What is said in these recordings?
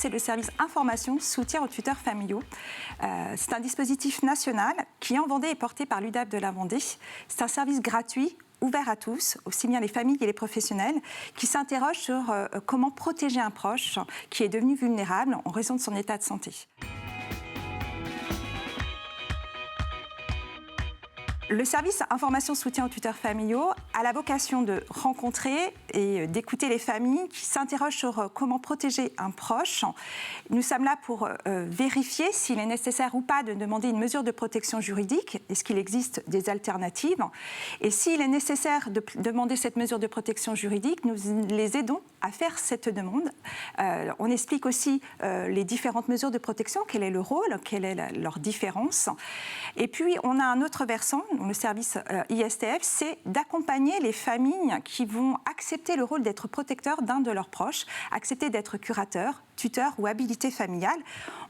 c'est le service information soutien aux tuteurs familiaux. C'est un dispositif national qui, en Vendée, est porté par l'UDAP de la Vendée. C'est un service gratuit, ouvert à tous, aussi bien les familles et les professionnels, qui s'interrogent sur comment protéger un proche qui est devenu vulnérable en raison de son état de santé. Le service information soutien aux tuteurs familiaux a la vocation de rencontrer et d'écouter les familles qui s'interrogent sur comment protéger un proche. Nous sommes là pour vérifier s'il est nécessaire ou pas de demander une mesure de protection juridique. Est-ce qu'il existe des alternatives? Et s'il est nécessaire de demander cette mesure de protection juridique, nous les aidons à faire cette demande. On explique aussi les différentes mesures de protection, quel est le rôle, quelle est leur différence. Et puis, on a un autre versant, le service ISTF, c'est d'accompagner les familles qui vont accepter le rôle d'être protecteurs d'un de leurs proches, accepter d'être curateur, tuteur ou habilité familiale.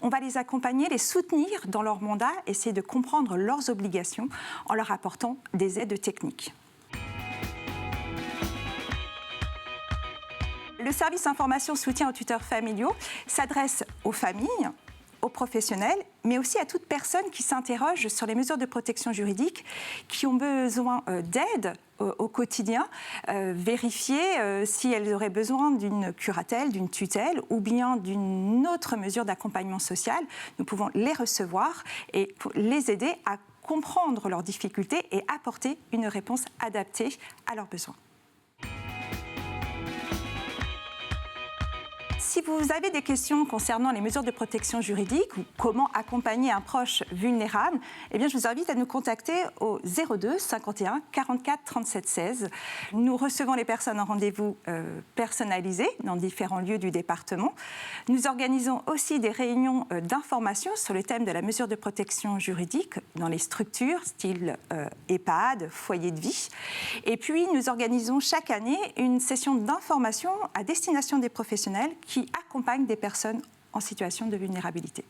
On va les accompagner, les soutenir dans leur mandat, essayer de comprendre leurs obligations en leur apportant des aides techniques. Le service information soutien aux tuteurs familiaux s'adresse aux familles, aux professionnels, mais aussi à toute personne qui s'interroge sur les mesures de protection juridique, qui ont besoin d'aide au quotidien, vérifier si elles auraient besoin d'une curatelle, d'une tutelle ou bien d'une autre mesure d'accompagnement social. Nous pouvons les recevoir et les aider à comprendre leurs difficultés et apporter une réponse adaptée à leurs besoins. Si vous avez des questions concernant les mesures de protection juridique ou comment accompagner un proche vulnérable, eh bien, je vous invite à nous contacter au 02 51 44 37 16. Nous recevons les personnes en rendez-vous personnalisé dans différents lieux du département. Nous organisons aussi des réunions d'information sur le thème de la mesure de protection juridique dans les structures, style EHPAD, foyer de vie. Et puis, nous organisons chaque année une session d'information à destination des professionnels qui accompagnent des personnes en situation de vulnérabilité.